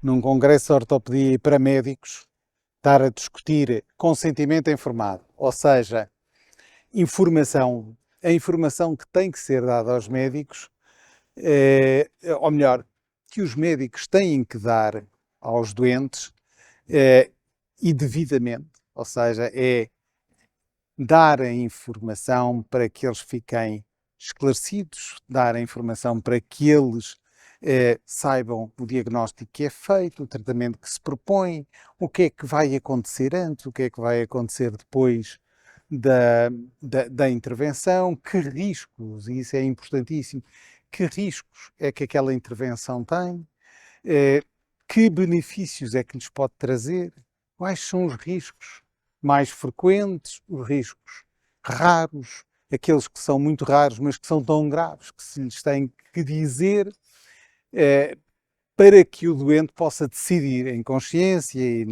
Num congresso de ortopedia para médicos, estar a discutir consentimento informado, ou seja, informação, a informação que tem que ser dada aos médicos, ou melhor, que os médicos têm que dar aos doentes, e devidamente, ou seja, é dar a informação para que eles fiquem esclarecidos, dar a informação para que eles saibam o diagnóstico que é feito, o tratamento que se propõe, o que é que vai acontecer antes, o que é que vai acontecer depois da intervenção, que riscos, e isso é importantíssimo, que riscos é que aquela intervenção tem, que benefícios é que lhes pode trazer, quais são os riscos mais frequentes, os riscos raros, aqueles que são muito raros, mas que são tão graves que se lhes tem que dizer para que o doente possa decidir em consciência e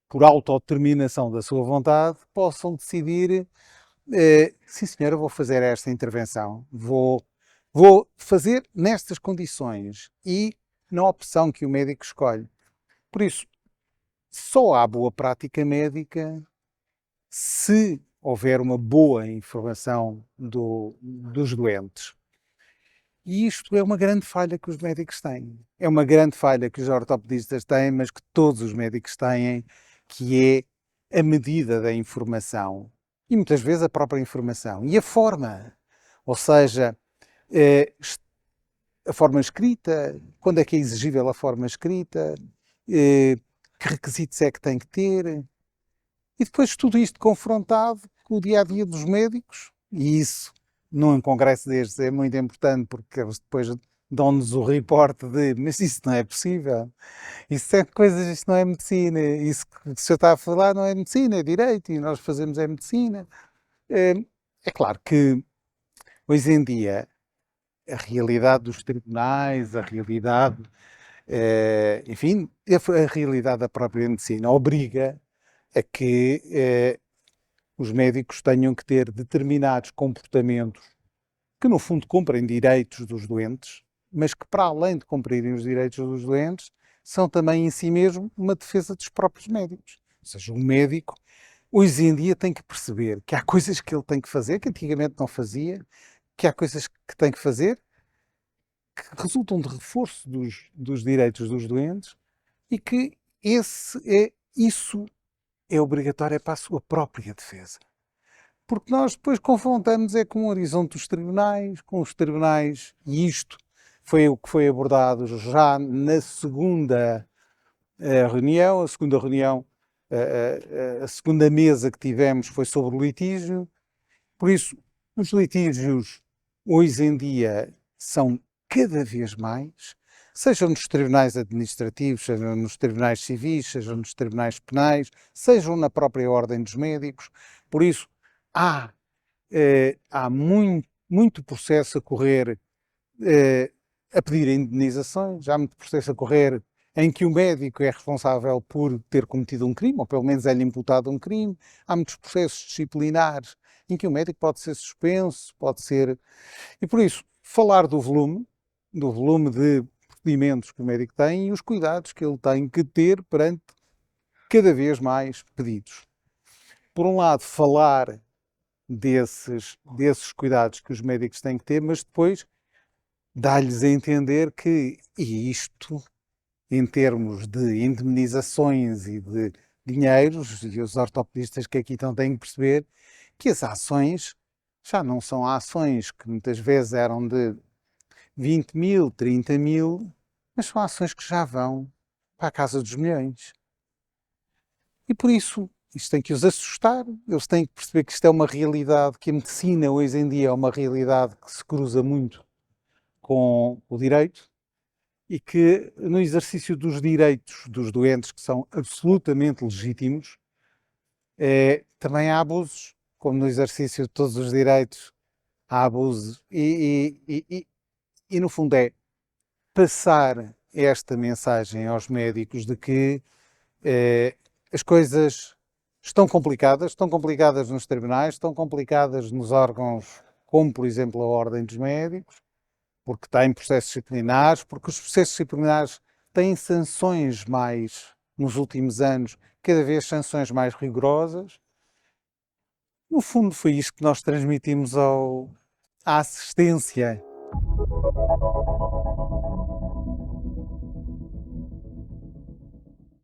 por autodeterminação da sua vontade, possam decidir, sim senhora, vou fazer esta intervenção, vou fazer nestas condições e na opção que o médico escolhe. Por isso, só há boa prática médica se houver uma boa informação dos doentes. E isto é uma grande falha que os médicos têm. É uma grande falha que os ortopedistas têm, mas que todos os médicos têm, que é a medida da informação. E muitas vezes a própria informação. E a forma. Ou seja, a forma escrita, quando é que é exigível a forma escrita, que requisitos é que tem que ter. E depois tudo isto confrontado com o dia-a-dia dos médicos, e isso num congresso destes é muito importante porque eles depois dão-nos o reporte de mas isso não é possível, isso é coisas, isto não é medicina, isso que o senhor está a falar não é medicina, é direito e nós fazemos é medicina. É claro que hoje em dia a realidade dos tribunais, a realidade, enfim, a realidade da própria medicina obriga a que os médicos tenham que ter determinados comportamentos que, no fundo, cumprem direitos dos doentes, mas que, para além de cumprirem os direitos dos doentes, são também em si mesmo uma defesa dos próprios médicos. Ou seja, o médico, hoje em dia, tem que perceber que há coisas que ele tem que fazer, que antigamente não fazia, que há coisas que tem que fazer que resultam de reforço dos direitos dos doentes e que isso é obrigatório para a sua própria defesa. Porque nós depois confrontamos com o horizonte dos tribunais, com os tribunais, e isto foi o que foi abordado já na segunda reunião. A segunda mesa que tivemos foi sobre o litígio. Por isso, os litígios hoje em dia são cada vez mais, sejam nos tribunais administrativos, sejam nos tribunais civis, sejam nos tribunais penais, sejam na própria ordem dos médicos. Por isso, há muito processo a correr a pedir indemnizações, há muito processo a correr em que o médico é responsável por ter cometido um crime, ou pelo menos é-lhe imputado um crime, há muitos processos disciplinares em que o médico pode ser suspenso, pode ser... E por isso, falar do volume de procedimentos que o médico tem e os cuidados que ele tem que ter perante cada vez mais pedidos. Por um lado, falar desses cuidados que os médicos têm que ter, mas depois dá-lhes a entender que isto, em termos de indemnizações e de dinheiros, e os ortopedistas que aqui estão têm que perceber que as ações já não são ações que muitas vezes eram de 20 mil, 30 mil, mas são ações que já vão para a casa dos milhões. E por isso, isto tem que os assustar, eles têm que perceber que isto é uma realidade, que a medicina hoje em dia é uma realidade que se cruza muito com o direito e que no exercício dos direitos dos doentes, que são absolutamente legítimos, também há abusos, como no exercício de todos os direitos há abusos. E no fundo é passar esta mensagem aos médicos de que as coisas estão complicadas nos tribunais, estão complicadas nos órgãos, como por exemplo a Ordem dos Médicos, porque têm processos disciplinares, porque os processos disciplinares têm sanções mais, nos últimos anos, cada vez sanções mais rigorosas. No fundo foi isto que nós transmitimos à assistência